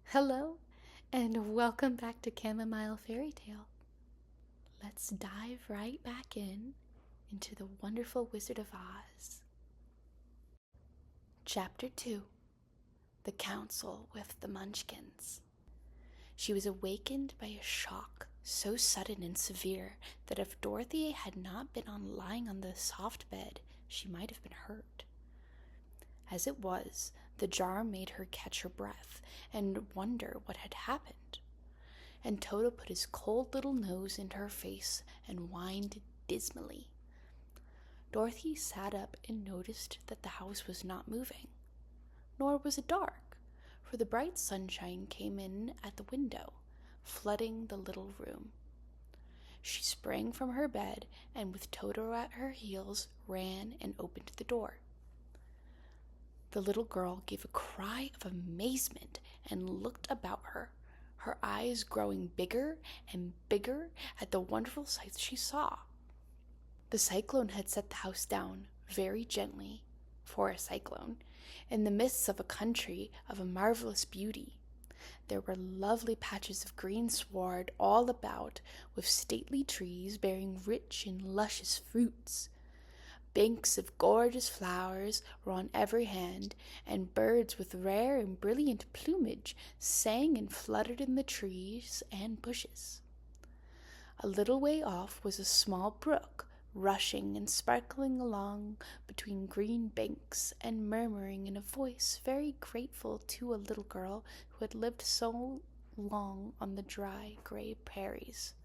Hello, and welcome back to Chamomile Fairy Tale. Let's dive right back into the wonderful Wizard of Oz. Chapter 2: The Council with the Munchkins. She was awakened by a shock so sudden and severe that if Dorothy had not been lying on the soft bed, she might have been hurt. As it was, the jar made her catch her breath and wonder what had happened. And Toto put his cold little nose into her face and whined dismally. Dorothy sat up and noticed that the house was not moving. Nor was it dark, for the bright sunshine came in at the window, flooding the little room. She sprang from her bed and with Toto at her heels ran and opened the door. The little girl gave a cry of amazement and looked about her eyes growing bigger and bigger at the wonderful sights she saw. The cyclone had set the house down very gently, for a cyclone, in the midst of a country of a marvelous beauty. There were lovely patches of green sward all about, with stately trees bearing rich and luscious fruits. Banks of gorgeous flowers were on every hand, and birds with rare and brilliant plumage sang and fluttered in the trees and bushes. A little way off was a small brook, rushing and sparkling along between green banks and murmuring in a voice very grateful to a little girl who had lived so long on the dry, gray prairies.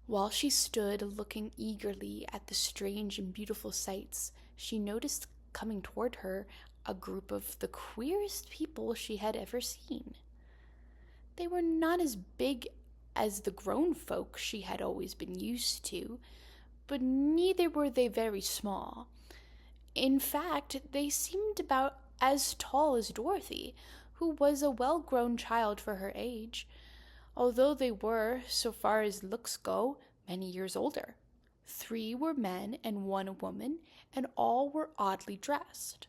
While she stood looking eagerly at the strange and beautiful sights, she noticed coming toward her a group of the queerest people she had ever seen. They were not as big as the grown folk she had always been used to, but neither were they very small. In fact, they seemed about as tall as Dorothy, who was a well-grown child for her age, although they were, so far as looks go, many years older. 3 were men and 1 a woman, and all were oddly dressed.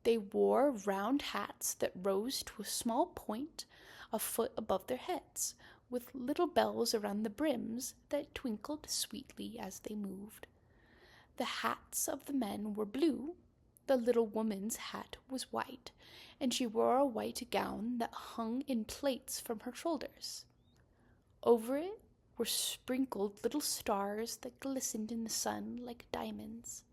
They wore round hats that rose to a small point a foot above their heads, with little bells around the brims that twinkled sweetly as they moved. The hats of the men were blue. The little woman's hat was white, and she wore a white gown that hung in plaits from her shoulders. Over it were sprinkled little stars that glistened in the sun like diamonds.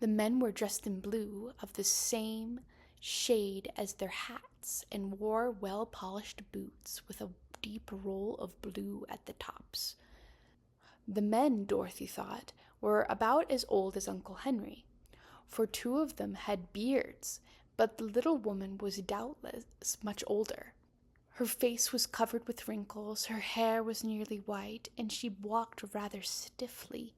The men were dressed in blue of the same shade as their hats and wore well-polished boots with a deep roll of blue at the tops. The men, Dorothy thought, were about as old as Uncle Henry, for 2 of them had beards, but the little woman was doubtless much older. Her face was covered with wrinkles, her hair was nearly white, and she walked rather stiffly.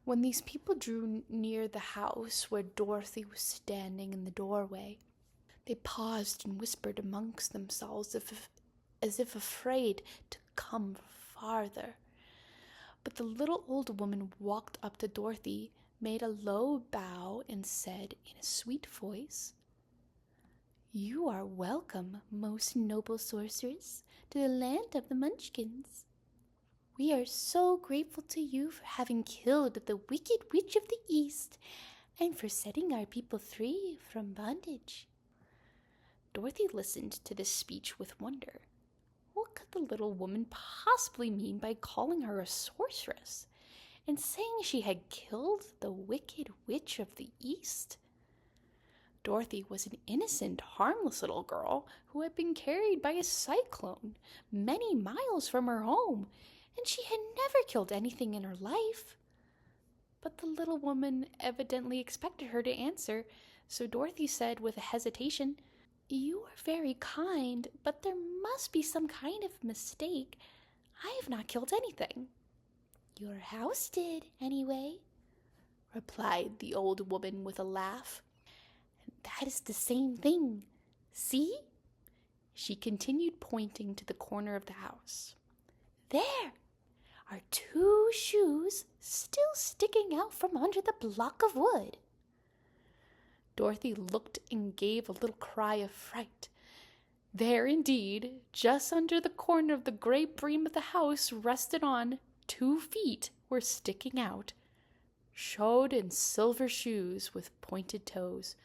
When these people drew near the house where Dorothy was standing in the doorway, they paused and whispered amongst themselves as if afraid to come farther. But the little old woman walked up to Dorothy, made a low bow, and said in a sweet voice, "You are welcome, most noble sorceress, to the land of the Munchkins. We are so grateful to you for having killed the wicked witch of the East and for setting our people free from bondage." Dorothy listened to this speech with wonder. What could the little woman possibly mean by calling her a sorceress and saying she had killed the wicked witch of the East? Dorothy was an innocent, harmless little girl who had been carried by a cyclone many miles from her home, and she had never killed anything in her life. But the little woman evidently expected her to answer, so Dorothy said with a hesitation, "You are very kind, but there must be some kind of mistake. I have not killed anything." "Your house did, anyway," replied the old woman with a laugh. "That is the same thing. See?" She continued, pointing to the corner of the house. "There are 2 shoes still sticking out from under the block of wood." Dorothy looked and gave a little cry of fright. There indeed, just under the corner of the great beam of the house rested on, 2 feet were sticking out, shod in silver shoes with pointed toes.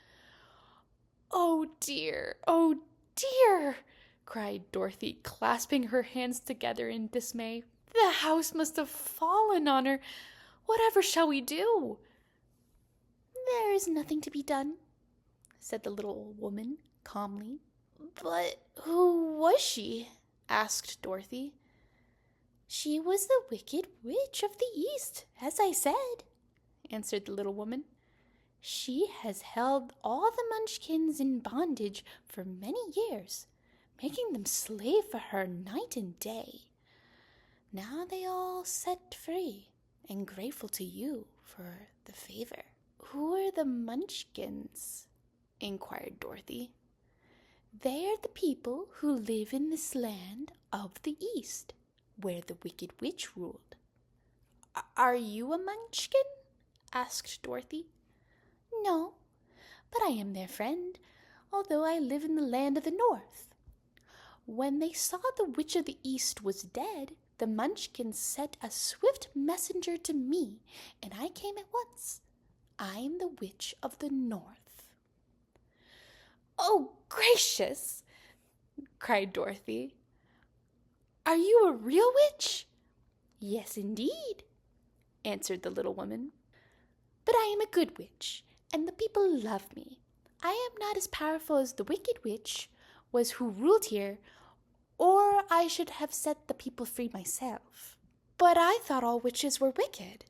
"Oh dear, oh dear!" cried Dorothy, clasping her hands together in dismay. "The house must have fallen on her. Whatever shall we do?" "There is nothing to be done," said the little old woman calmly. "But who was she?" asked Dorothy. "She was the Wicked Witch of the East, as I said," answered the little woman. "She has held all the Munchkins in bondage for many years, making them slave for her night and day. Now they all set free, and grateful to you for the favor." "Who are the Munchkins?" inquired Dorothy. "They are the people who live in this land of the East, where the Wicked Witch ruled." "Are you a Munchkin?" asked Dorothy. "No, but I am their friend, although I live in the land of the North. When they saw the Witch of the East was dead, the Munchkins sent a swift messenger to me, and I came at once. I am the Witch of the North." "Oh, gracious!" cried Dorothy. "Are you a real witch?" "Yes, indeed," answered the little woman. "But I am a good witch, and the people love me. I am not as powerful as the Wicked Witch was who ruled here, or I should have set the people free myself." "But I thought all witches were wicked,"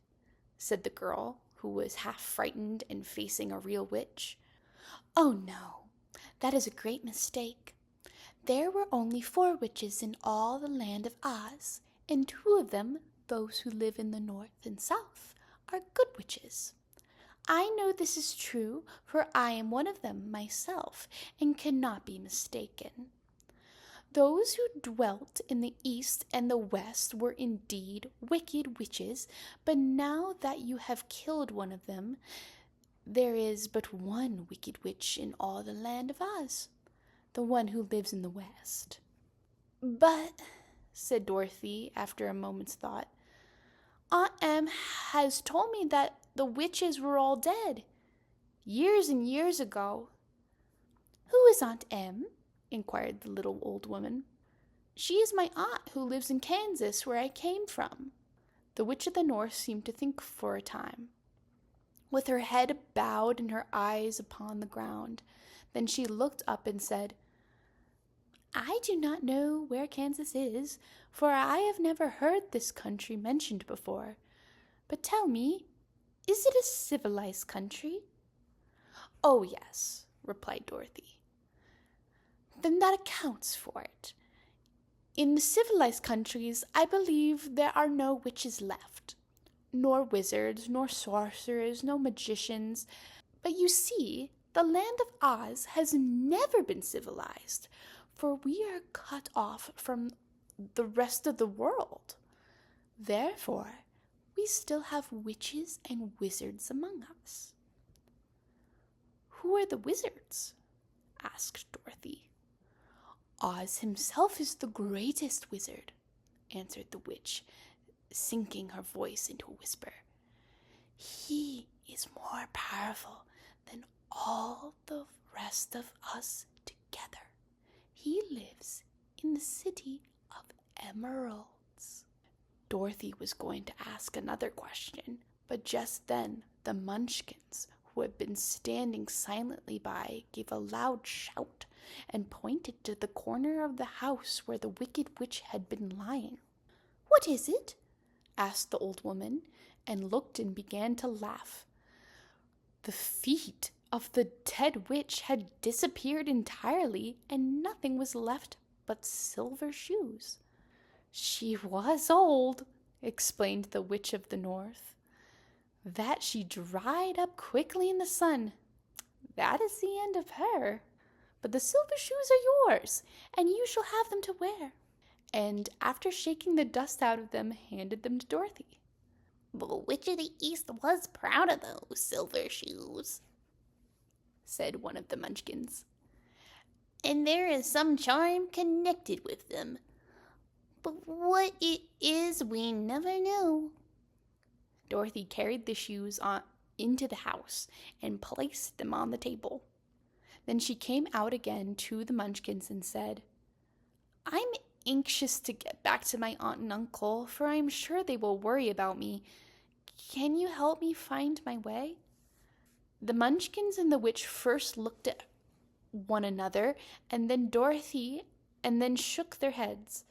said the girl, who was half frightened and facing a real witch. "Oh, no, that is a great mistake. There were only 4 witches in all the land of Oz, and 2 of them, those who live in the North and South, are good witches. I know this is true, for I am one of them myself, and cannot be mistaken. Those who dwelt in the East and the West were indeed wicked witches, but now that you have killed one of them, there is but one wicked witch in all the land of Oz, the one who lives in the West." "But," said Dorothy, after a moment's thought, "Aunt Em has told me that the witches were all dead, years and years ago." "Who is Aunt Em?" inquired the little old woman. "She is my aunt who lives in Kansas, where I came from." The Witch of the North seemed to think for a time, with her head bowed and her eyes upon the ground. Then she looked up and said, "I do not know where Kansas is, for I have never heard this country mentioned before. But tell me, is it a civilized country?" "Oh, yes," replied Dorothy. "Then that accounts for it. In the civilized countries, I believe there are no witches left, nor wizards, nor sorcerers, no magicians. But you see, the land of Oz has never been civilized, for we are cut off from the rest of the world. Therefore, we still have witches and wizards among us." "Who are the wizards?" asked Dorothy. "Oz himself is the greatest wizard," answered the witch, sinking her voice into a whisper. "He is more powerful than all the rest of us together. He lives in the city of Emeralds." Dorothy was going to ask another question, but just then the Munchkins, who had been standing silently by, gave a loud shout and pointed to the corner of the house where the Wicked Witch had been lying. "What is it?" asked the old woman, and looked and began to laugh. The feet of the dead witch had disappeared entirely, and nothing was left but silver shoes. "She was old," explained the Witch of the North. "That she dried up quickly in the sun. That is the end of her. But the silver shoes are yours, and you shall have them to wear." And after shaking the dust out of them, handed them to Dorothy. "The Witch of the East was proud of those silver shoes," said one of the Munchkins. and there is some charm connected with them. But what it is, we never know. Dorothy carried the shoes into the house and placed them on the table. Then she came out again to the Munchkins and said, I'm anxious to get back to my aunt and uncle, for I am sure they will worry about me. Can you help me find my way? The Munchkins and the witch first looked at one another, and then Dorothy, and then shook their heads.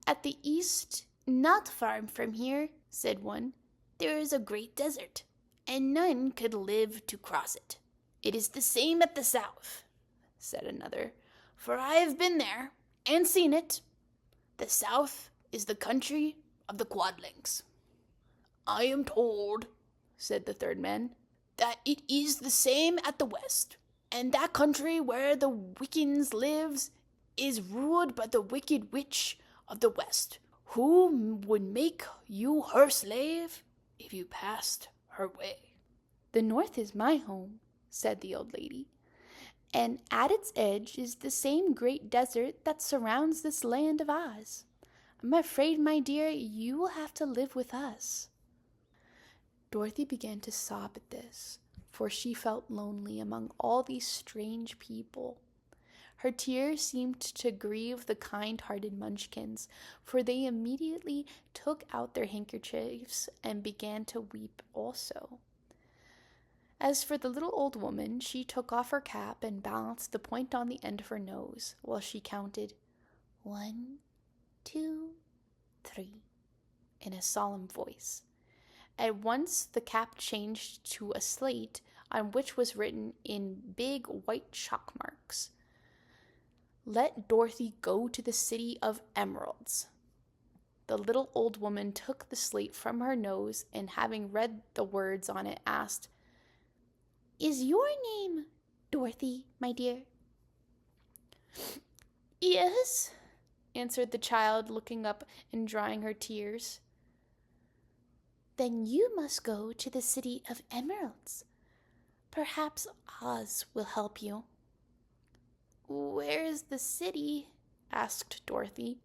At the east, not far from here, said one, there is a great desert, and none could live to cross it. It is the same at the south, said another, for I have been there and seen it. The south is the country of the Quadlings. I am told, said the third man, that it is the same at the west, and that country where the Wiccans lives is ruled by the wicked witch of the west, who would make you her slave if you passed her way. The north is my home, said the old lady, and at its edge is the same great desert that surrounds this land of Oz. I'm afraid, my dear, you will have to live with us. Dorothy began to sob at this, for she felt lonely among all these strange people. Her tears seemed to grieve the kind-hearted Munchkins, for they immediately took out their handkerchiefs and began to weep also. As for the little old woman, she took off her cap and balanced the point on the end of her nose, while she counted 1, 2, 3 in a solemn voice. At once the cap changed to a slate on which was written in big white chalk marks, Let Dorothy go to the city of emeralds. The little old woman took the slate from her nose and, having read the words on it, asked, Is your name Dorothy, my dear? Yes, answered the child, looking up and drying her tears. Then you must go to the city of emeralds. Perhaps Oz will help you. Where is the city? Asked Dorothy.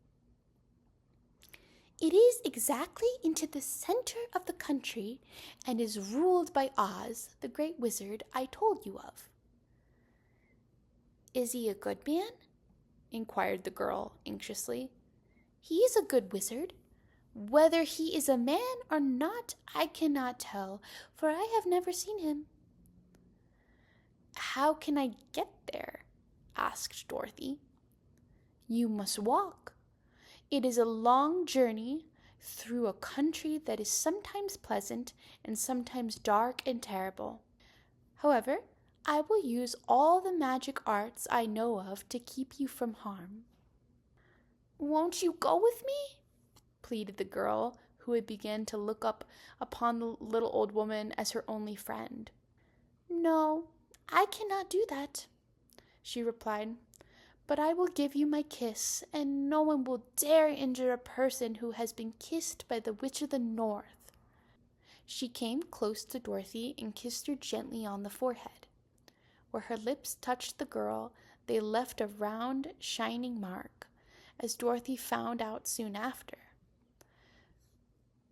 It is exactly into the center of the country and is ruled by Oz, the great wizard I told you of. Is he a good man? Inquired the girl anxiously. He is a good wizard. Whether he is a man or not, I cannot tell, for I have never seen him. How can I get there? Asked Dorothy. You must walk. It is a long journey through a country that is sometimes pleasant and sometimes dark and terrible. However, I will use all the magic arts I know of to keep you from harm. Won't you go with me? Pleaded the girl, who had begun to look up upon the little old woman as her only friend. No, I cannot do that, she replied, but I will give you my kiss, and no one will dare injure a person who has been kissed by the Witch of the North. She came close to Dorothy and kissed her gently on the forehead. Where her lips touched the girl, they left a round, shining mark, as Dorothy found out soon after.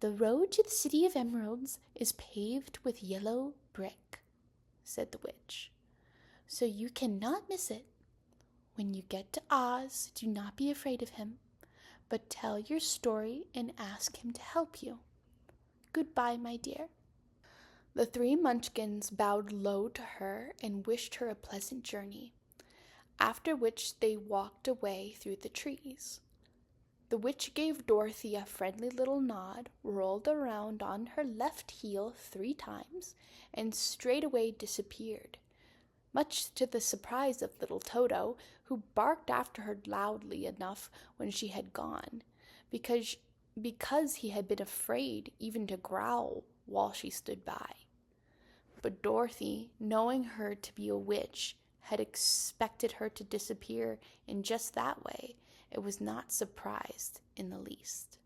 The road to the city of emeralds is paved with yellow brick, said the witch, so you cannot miss it. When you get to Oz, do not be afraid of him, but tell your story and ask him to help you. Goodbye, my dear. The three Munchkins bowed low to her and wished her a pleasant journey, after which they walked away through the trees. The witch gave Dorothy a friendly little nod, rolled around on her left heel 3 times, and straightway disappeared, much to the surprise of little Toto, who barked after her loudly enough when she had gone, because he had been afraid even to growl while she stood by. But Dorothy, knowing her to be a witch, had expected her to disappear in just that way, and was not surprised in the least.